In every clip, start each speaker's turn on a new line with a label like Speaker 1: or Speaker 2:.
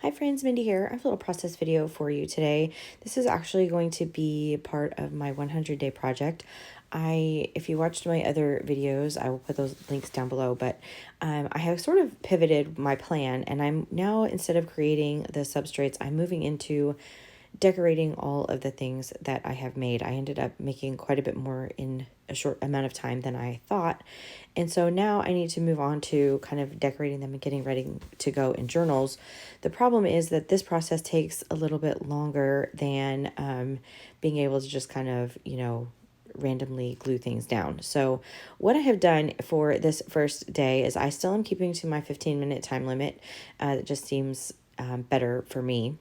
Speaker 1: Hi friends, Mindy here. I have a little process video for you today. This is actually going to be part of my 100-day project. If you watched my other videos, I will put those links down below, but I have sort of pivoted my plan, and I'm now, instead of creating the substrates, I'm moving into decorating all of the things that I have made. I ended up making quite a bit more in a short amount of time than I thought. And so now I need to move on to kind of decorating them and getting ready to go in journals. The problem is that this process takes a little bit longer than being able to just kind of, randomly glue things down. So what I have done for this first day is I still am keeping to my 15-minute time limit. It just seems better for me.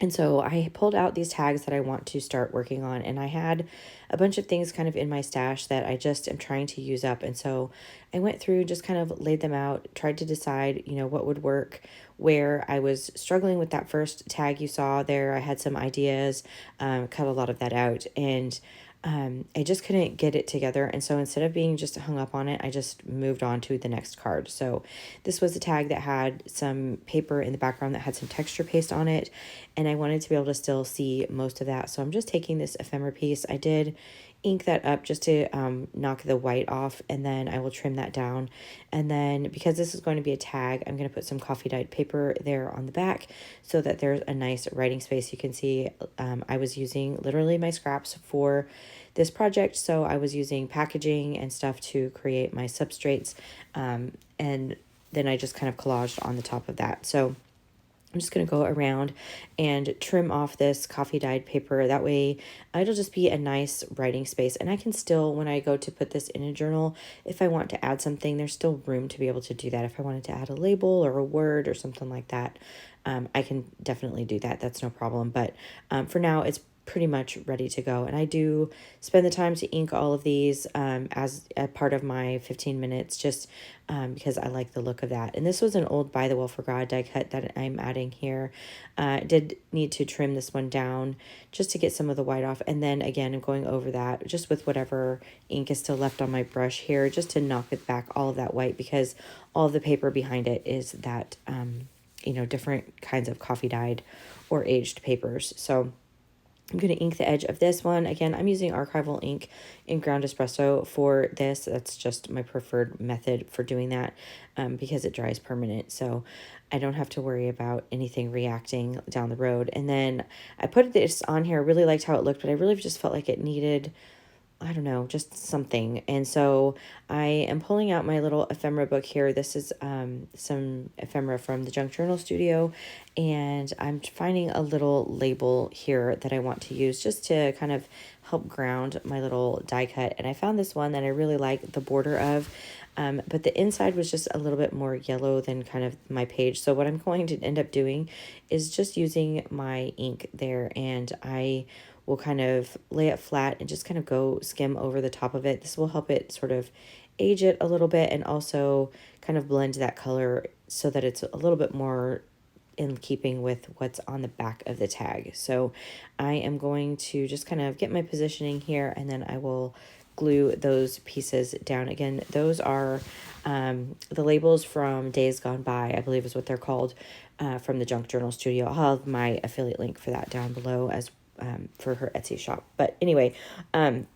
Speaker 1: And so I pulled out these tags that I want to start working on, and I had a bunch of things kind of in my stash that I just am trying to use up. And so I went through, just kind of laid them out, tried to decide, what would work. Where I was struggling with that first tag you saw there, I had some ideas, cut a lot of that out, and I just couldn't get it together. And so instead of being just hung up on it, I just moved on to the next card. So this was a tag that had some paper in the background that had some texture paste on it, and I wanted to be able to still see most of that. So I'm just taking this ephemera piece. I did ink that up just to knock the white off, and then I will trim that down. And then because this is going to be a tag, I'm going to put some coffee dyed paper there on the back so that there's a nice writing space. You can see I was using literally my scraps for this project, so I was using packaging and stuff to create my substrates, and then I just kind of collaged on the top of that. So I'm just going to go around and trim off this coffee dyed paper. That way it'll just be a nice writing space. And I can still, when I go to put this in a journal, if I want to add something, there's still room to be able to do that. If I wanted to add a label or a word or something like that, I can definitely do that. That's no problem. But for now, it's pretty much ready to go. And I do spend the time to ink all of these as a part of my 15 minutes, just because I like the look of that. And this was an old By the Well for God die cut that I'm adding here. Did need to trim this one down just to get some of the white off. And then again, I'm going over that just with whatever ink is still left on my brush here, just to knock it back, all of that white, because all of the paper behind it is that, different kinds of coffee dyed or aged papers. So I'm going to ink the edge of this one. Again, I'm using archival ink in ground espresso for this. That's just my preferred method for doing that because it dries permanent. So I don't have to worry about anything reacting down the road. And then I put this on here. I really liked how it looked, but I really just felt like it needed, I don't know, just something. And so I am pulling out my little ephemera book here. This is some ephemera from the Junk Journal Studio. And I'm finding a little label here that I want to use just to kind of help ground my little die cut. And I found this one that I really like the border of. But the inside was just a little bit more yellow than kind of my page. So what I'm going to end up doing is just using my ink there, and I will kind of lay it flat and just kind of go skim over the top of it. This will help it sort of age it a little bit and also kind of blend that color so that it's a little bit more in keeping with what's on the back of the tag. So I am going to just kind of get my positioning here, and then I will glue those pieces down. Again, those are the labels from Days Gone By, I believe is what they're called, from the Junk Journal Studio. I'll have my affiliate link for that down below as for her Etsy shop. But anyway, I'm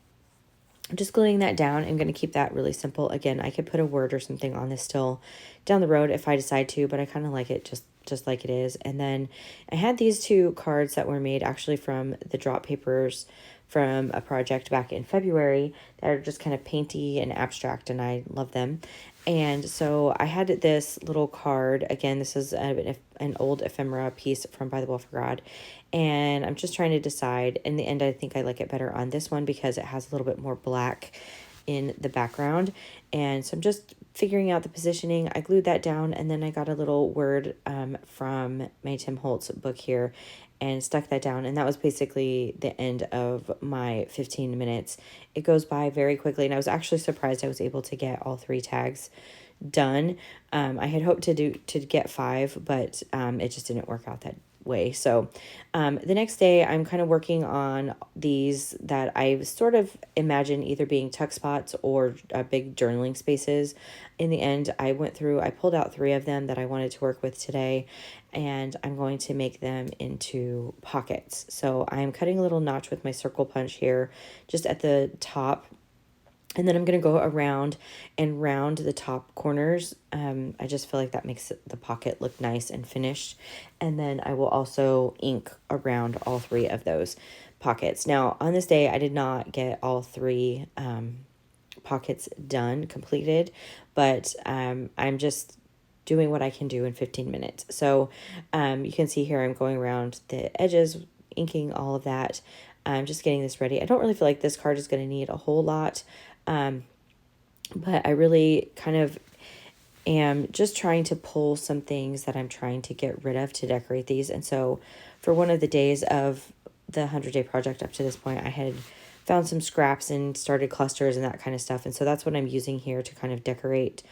Speaker 1: just gluing that down. I'm going to keep that really simple. Again, I could put a word or something on this still down the road if I decide to, but I kind of like it just like it is. And then I had these two cards that were made actually from the drop papers from a project back in February that are just kind of painty and abstract, and I love them. And so I had this little card. Again, this is an old ephemera piece from By the Well for God. And I'm just trying to decide. In the end, I think I like it better on this one because it has a little bit more black in the background. And so I'm just figuring out the positioning. I glued that down, and then I got a little word from my Tim Holtz book here and stuck that down. And that was basically the end of my 15 minutes. It goes by very quickly, and I was actually surprised I was able to get all 3 tags done. I had hoped to get 5, but it just didn't work out that way. So the next day I'm kind of working on these that I sort of imagine either being tuck spots or big journaling spaces. In the end, I pulled out 3 of them that I wanted to work with today, and I'm going to make them into pockets. So I'm cutting a little notch with my circle punch here just at the top, and then I'm going to go around and round the top corners. I just feel like that makes the pocket look nice and finished. And then I will also ink around all 3 of those pockets. Now, on this day, I did not get all 3 pockets completed, but I'm just doing what I can do in 15 minutes. So you can see here I'm going around the edges, inking all of that. I'm just getting this ready. I don't really feel like this card is going to need a whole lot, but I really kind of am just trying to pull some things that I'm trying to get rid of to decorate these. And so for one of the days of the 100-day project up to this point, I had found some scraps and started clusters and that kind of stuff. And so that's what I'm using here to kind of decorate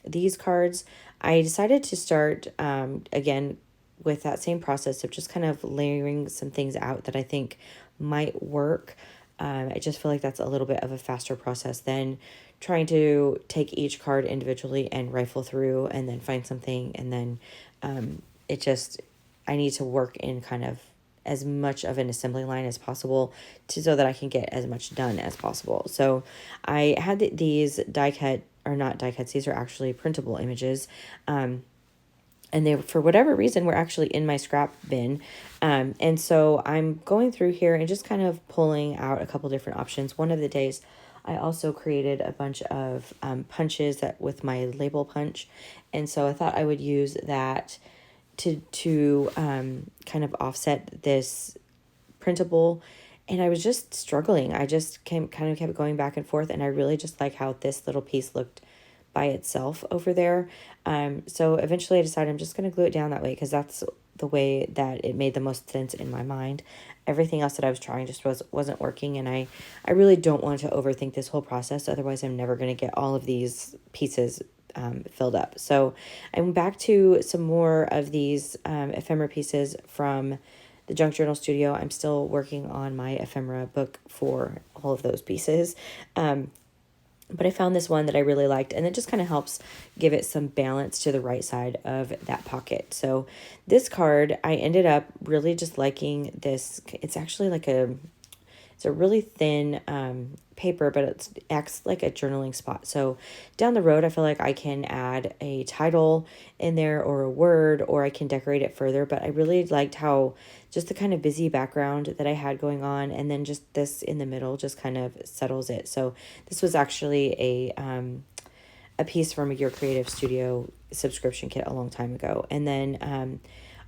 Speaker 1: these cards. I decided to start, again, with that same process of just kind of layering some things out that I think might work. I just feel like that's a little bit of a faster process than trying to take each card individually and rifle through and then find something. And then I need to work in kind of as much of an assembly line as possible so that I can get as much done as possible. So I had these die cut, or not die cuts, these are actually printable images. And they, for whatever reason, were actually in my scrap bin. And so I'm going through here and just kind of pulling out a couple different options. One of the days, I also created a bunch of punches with my label punch. And so I thought I would use that to kind of offset this printable. And I was just struggling. I just kind of kept going back and forth. And I really just like how this little piece looked by itself over there. So eventually I decided I'm just going to glue it down that way because that's the way that it made the most sense in my mind. Everything else that I was trying just wasn't working, and I really don't want to overthink this whole process. Otherwise, I'm never going to get all of these pieces filled up. So I'm back to some more of these ephemera pieces from the Junk Journal Studio. I'm still working on my ephemera book for all of those pieces. But I found this one that I really liked, and it just kind of helps give it some balance to the right side of that pocket. So this card, I ended up really just liking this. It's actually like it's a really thin paper, but it acts like a journaling spot. So down the road, I feel like I can add a title in there or a word, or I can decorate it further. But I really liked how just the kind of busy background that I had going on, and then just this in the middle just kind of settles it. So this was actually a piece from Your Creative Studio subscription kit a long time ago. And then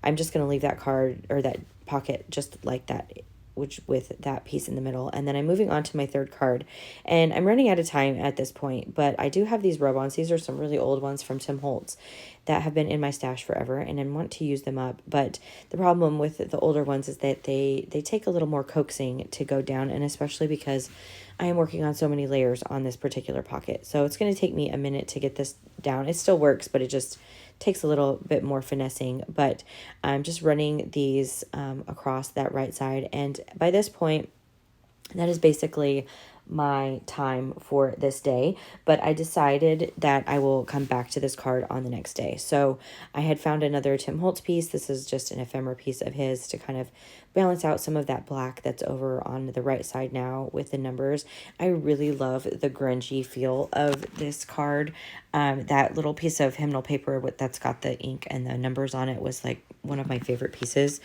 Speaker 1: I'm just going to leave that card or that pocket just like that, which with that piece in the middle. And then I'm moving on to my third card, and I'm running out of time at this point, but I do have these rub-ons. These are some really old ones from Tim Holtz that have been in my stash forever, and I want to use them up. But the problem with the older ones is that they take a little more coaxing to go down, and especially because I am working on so many layers on this particular pocket. So it's going to take me a minute to get this down. It still works, but it just takes a little bit more finessing. But I'm just running these across that right side, and by this point, that is basically my time for this day. But I decided that I will come back to this card on the next day. So I had found another Tim Holtz piece. This is just an ephemera piece of his to kind of balance out some of that black that's over on the right side now with the numbers. I really love the grungy feel of this card. That little piece of hymnal paper that's got the ink and the numbers on it was like one of my favorite pieces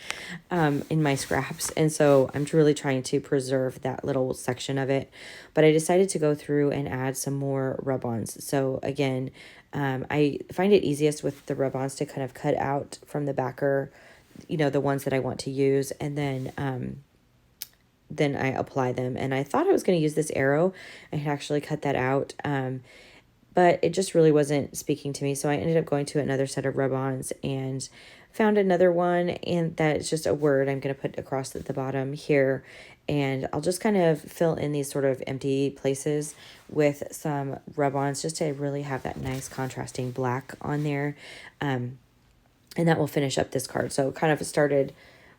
Speaker 1: in my scraps. And so I'm really trying to preserve that little section of it. But I decided to go through and add some more rub-ons. So again, I find it easiest with the rub-ons to kind of cut out from the backer, the ones that I want to use, and then I apply them. And I thought I was going to use this arrow. I had actually cut that out, but it just really wasn't speaking to me. So I ended up going to another set of rub-ons and found another one, and that's just a word I'm going to put across the bottom here. And I'll just kind of fill in these sort of empty places with some rub-ons just to really have that nice contrasting black on there. and that will finish up this card. So kind of started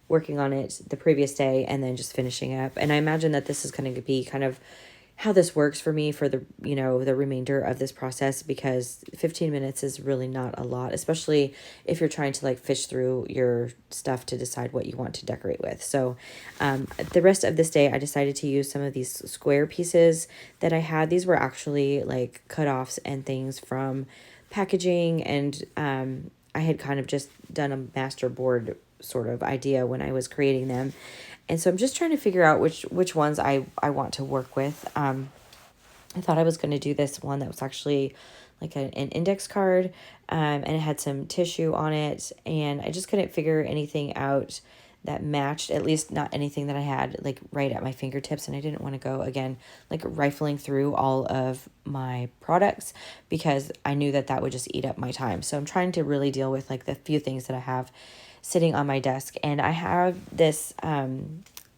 Speaker 1: working on it the previous day and then just finishing up. And I imagine that this is going to be kind of how this works for me for the, you know, the remainder of this process, because 15 minutes is really not a lot, especially if you're trying to like fish through your stuff to decide what you want to decorate with. So the rest of this day, I decided to use some of these square pieces that I had. These were actually like cutoffs and things from packaging, and I had kind of just done a master board sort of idea when I was creating them. And so I'm just trying to figure out which ones I want to work with. I thought I was going to do this one that was actually like an index card, and it had some tissue on it, and I just couldn't figure anything out that matched, at least not anything that I had like right at my fingertips. And I didn't want to go again like rifling through all of my products, because I knew that that would just eat up my time. So I'm trying to really deal with like the few things that I have sitting on my desk. And I have this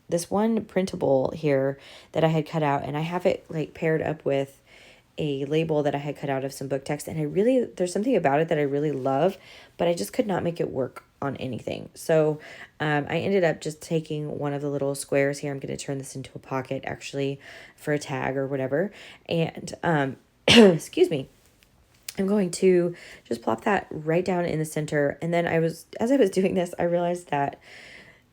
Speaker 1: this one printable here that I had cut out, and I have it like paired up with a label that I had cut out of some book text, and there's something about it that I really love, but I just could not make it work on anything. So I ended up just taking one of the little squares here. I'm going to turn this into a pocket actually for a tag or whatever. And excuse me. I'm going to just plop that right down in the center. And then as I was doing this, I realized that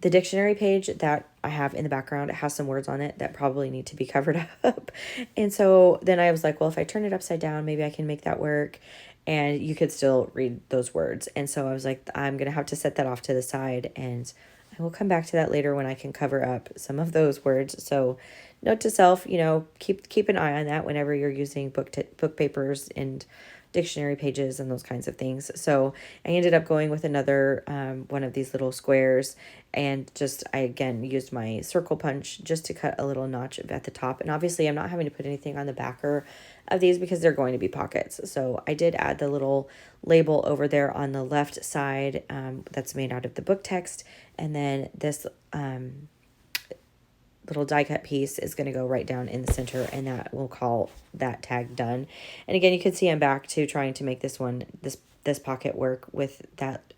Speaker 1: the dictionary page that I have in the background, it has some words on it that probably need to be covered up. And so then I was like, well, if I turn it upside down, maybe I can make that work. And you could still read those words. And so I was like, I'm going to have to set that off to the side, and I will come back to that later when I can cover up some of those words. So note to self, you know, keep an eye on that whenever you're using book papers and dictionary pages and those kinds of things. So I ended up going with another one of these little squares, and I again used my circle punch just to cut a little notch at the top. And obviously I'm not having to put anything on the backer of these because they're going to be pockets. So I did add the little label over there on the left side that's made out of the book text, and then this little die cut piece is going to go right down in the center, and that will call that tag done. And again, you can see I'm back to trying to make this pocket work with that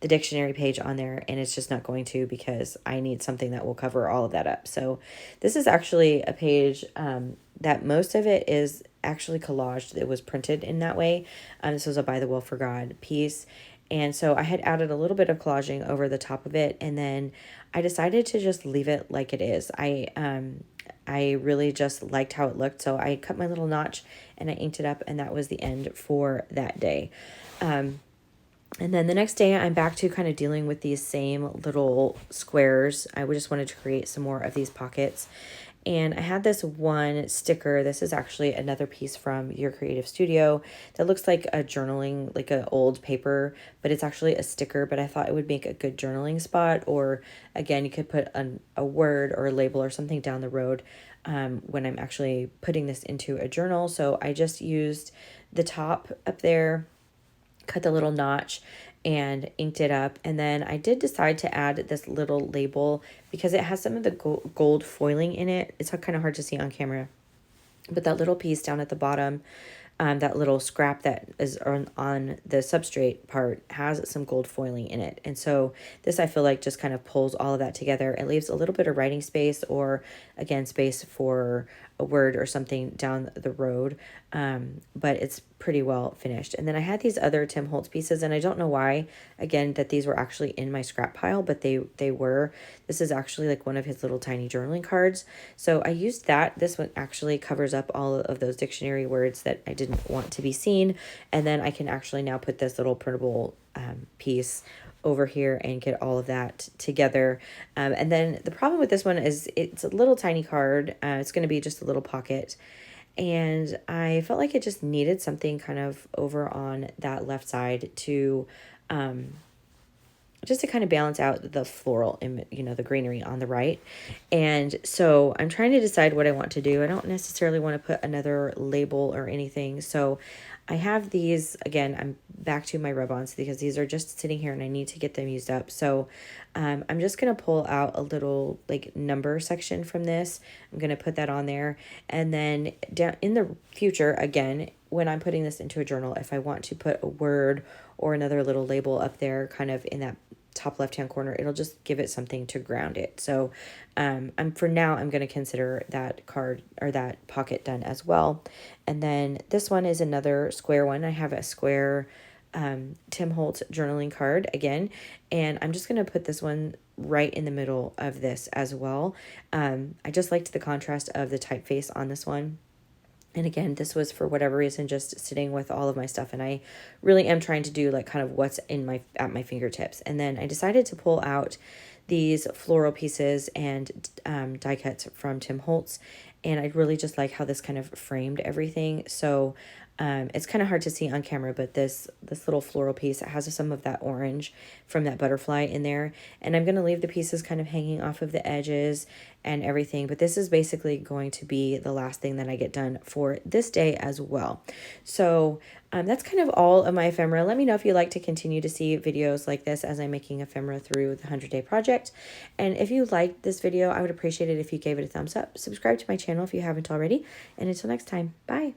Speaker 1: the dictionary page on there, and it's just not going to, because I need something that will cover all of that up. So this is actually a page that most of it is actually collaged. It was printed in that way. This was a By the Will for God piece. And so I had added a little bit of collaging over the top of it, and then I decided to just leave it like it is. I really just liked how it looked, so I cut my little notch and I inked it up, and that was the end for that day. And then the next day I'm back to kind of dealing with these same little squares. I just wanted to create some more of these pockets. And I had this one sticker. This is actually another piece from Your Creative Studio that looks like a journaling, like an old paper, but it's actually a sticker. But I thought it would make a good journaling spot, or again, you could put a word or a label or something down the road when I'm actually putting this into a journal. So I just used the top up there, cut the little notch, and inked it up. And then I did decide to add this little label because it has some of the gold foiling in it. It's kind of hard to see on camera, but that little piece down at the bottom, that little scrap that is on the substrate part, has some gold foiling in it. And so this, I feel like, just kind of pulls all of that together. It leaves a little bit of writing space, or again, space for a word or something down the road. But it's pretty well finished. And then I had these other Tim Holtz pieces, and I don't know why, again, that these were actually in my scrap pile, but they were. This is actually like one of his little tiny journaling cards. So I used that. This one actually covers up all of those dictionary words that I didn't want to be seen. And then I can actually now put this little printable piece over here and get all of that together. And then the problem with this one is it's a little tiny card. It's going to be just a little pocket. And I felt like it just needed something kind of over on that left side to just to kind of balance out the floral, you know, the greenery on the right. And so I'm trying to decide what I want to do. I don't necessarily want to put another label or anything. So I have these, again, I'm back to my rub-ons because these are just sitting here and I need to get them used up. So I'm just going to pull out a little like number section from this. I'm going to put that on there. And then down in the future, again, when I'm putting this into a journal, if I want to put a word or another little label up there kind of in that top left hand corner, it'll just give it something to ground it. So for now I'm going to consider that card or that pocket done as well. And then this one is another square one. I have a square Tim Holtz journaling card again, and I'm just going to put this one right in the middle of this as well. I just liked the contrast of the typeface on this one. And again, this was for whatever reason just sitting with all of my stuff, and I really am trying to do like kind of what's in at my fingertips. And then I decided to pull out these floral pieces and die cuts from Tim Holtz, and I really just like how this kind of framed everything. So it's kind of hard to see on camera, but this little floral piece, it has some of that orange from that butterfly in there. And I'm going to leave the pieces kind of hanging off of the edges and everything. But this is basically going to be the last thing that I get done for this day as well. So that's kind of all of my ephemera. Let me know if you'd like to continue to see videos like this as I'm making ephemera through the 100-day project. And if you liked this video, I would appreciate it if you gave it a thumbs up. Subscribe to my channel if you haven't already. And until next time, bye.